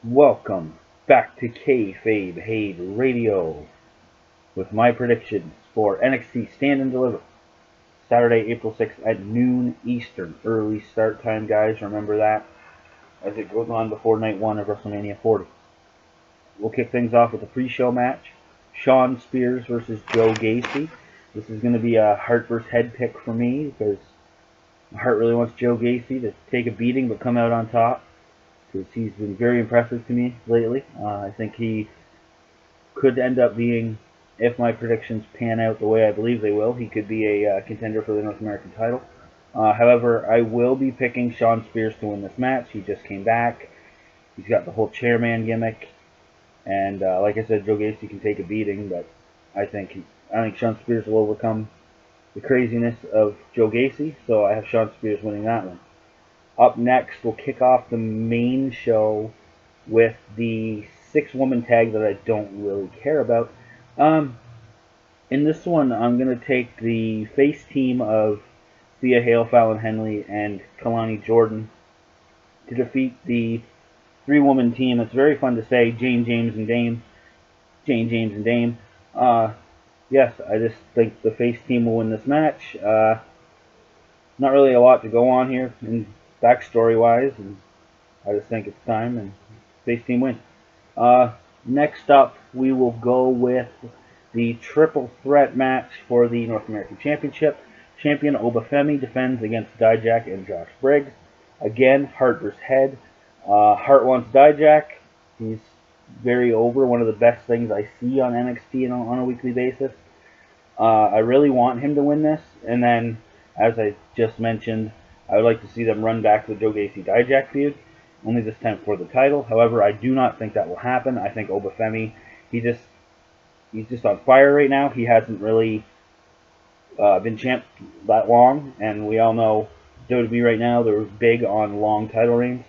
Welcome back to Kayfabe Hate Radio with my predictions for NXT Stand and Deliver. Saturday, April 6th at noon Eastern. Early start time, guys. Remember that as it goes on before night one of WrestleMania 40. We'll kick things off with a pre-show match. Shawn Spears versus Joe Gacy. This is going to be a heart versus head pick for me because my heart really wants Joe Gacy to take a beating but come out on top, because he's been very impressive to me lately. I think he could end up being, if my predictions pan out the way I believe they will, he could be a contender for the North American title. However, I will be picking Shawn Spears to win this match. He just came back. He's got the whole chairman gimmick, and like I said, Joe Gacy can take a beating, but I think Shawn Spears will overcome the craziness of Joe Gacy, so I have Shawn Spears winning that one. Up next, we'll kick off the main show with the six-woman tag that I don't really care about. In this one, I'm going to take the face team of Thea Hale, Fallon Henley, and Kalani Jordan to defeat the three-woman team. It's very fun to say, Jane, James, and Dame. Jane, James, and Dame. Yes, I just think the face team will win this match. Not really a lot to go on here in backstory-wise, and I just think it's time, and face team wins. Next up, we will go with the triple threat match for the North American Championship. Champion Obafemi defends against Dijak and Josh Briggs. Again, Hart versus Head. Hart wants Dijak. He's very over, one of the best things I see on NXT on a weekly basis. I really want him to win this, and then, as I just mentioned, I would like to see them run back the Joe Gacy Dijak feud, only this time for the title. However, I do not think that will happen. I think Obafemi, he's just on fire right now. He hasn't really been champ that long, and we all know WWE right now, they're big on long title reigns.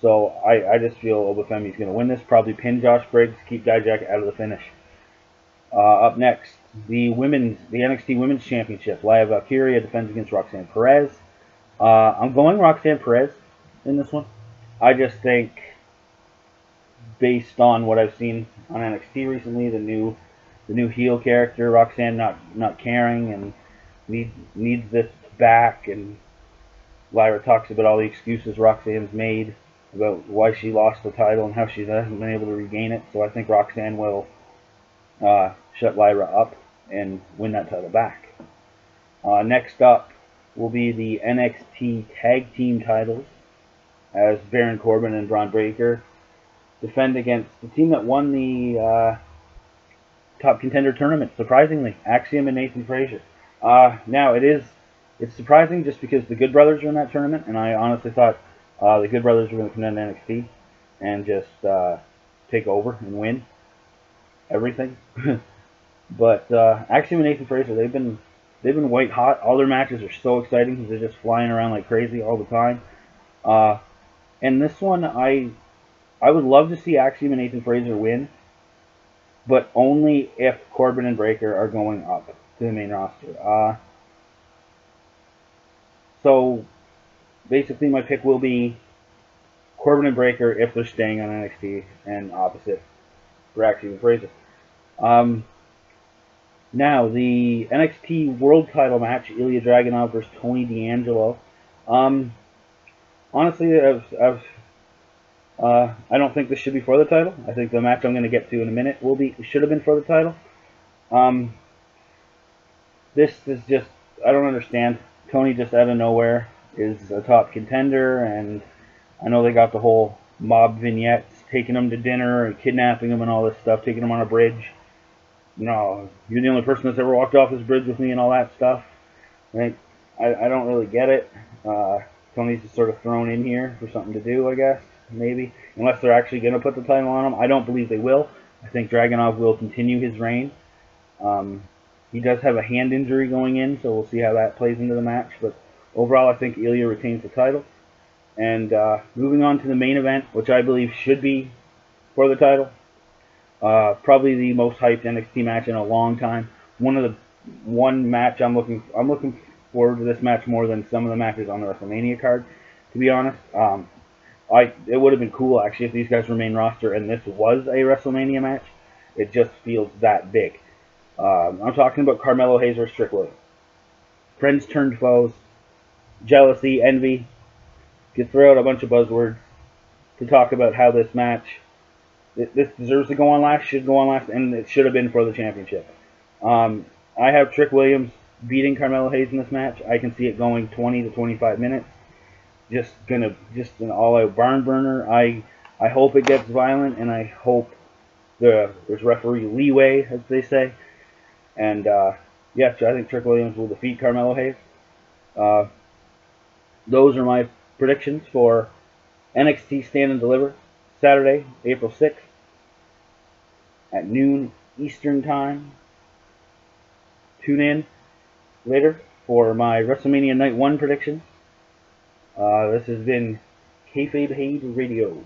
So I just feel Obafemi's going to win this, probably pin Josh Briggs, keep Dijak out of the finish. Up next, the NXT Women's Championship. Laya Valkyria defends against Roxanne Perez. I'm going Roxanne Perez in this one. I just think, based on what I've seen on NXT recently, the new heel character, Roxanne not caring and needs this back, and Lyra talks about all the excuses Roxanne's made about why she lost the title and how she hasn't been able to regain it. So I think Roxanne will shut Lyra up and win that title back. Next up will be the NXT Tag Team titles, as Baron Corbin and Braun Breaker defend against the team that won the Top Contender tournament, surprisingly, Axiom and Nathan Frazier. Now, it's surprising just because the Good Brothers were in that tournament, and I honestly thought the Good Brothers were going to come down to NXT and just take over and win everything. But Axiom and Nathan Frazier, they've been white hot. All their matches are so exciting because they're just flying around like crazy all the time. And this one, I would love to see Axiom and Nathan Frazier win, but only if Corbin and Breaker are going up to the main roster. So basically, my pick will be Corbin and Breaker if they're staying on NXT, and opposite for Axiom and Frazier. Now, the NXT World Title match, Ilya Dragunov versus Tony D'Angelo. Honestly, I don't think this should be for the title. I think the match I'm going to get to in a minute should have been for the title. This is just, I don't understand. Tony just out of nowhere is a top contender, and I know they got the whole mob vignettes, taking him to dinner and kidnapping him and all this stuff, taking him on a bridge. No, you're the only person that's ever walked off this bridge with me and all that stuff. I don't really get it. Tony's just sort of thrown in here for something to do, I guess, maybe. Unless they're actually going to put the title on him. I don't believe they will. I think Dragunov will continue his reign. He does have a hand injury going in, so we'll see how that plays into the match. But overall, I think Ilya retains the title. And moving on to the main event, which I believe should be for the title. Probably the most hyped NXT match in a long time. One match I'm looking forward to this match more than some of the matches on the WrestleMania card, to be honest. It would have been cool actually if these guys were main roster and this was a WrestleMania match. It just feels that big. I'm talking about Carmelo Hayes or Strickland. Friends turned foes, jealousy, envy. You throw out a bunch of buzzwords to talk about how this match, this deserves to go on last, should go on last, and it should have been for the championship. I have Trick Williams beating Carmelo Hayes in this match. I can see it going 20 to 25 minutes. Just an all-out barn burner. I hope it gets violent, and I hope there's referee leeway, as they say. And yes, I think Trick Williams will defeat Carmelo Hayes. Uh, those are my predictions for NXT Stand and Deliver, Saturday, April 6th at noon Eastern Time. Tune in later for my WrestleMania Night 1 predictions. This has been Kayfabe Hade Radio.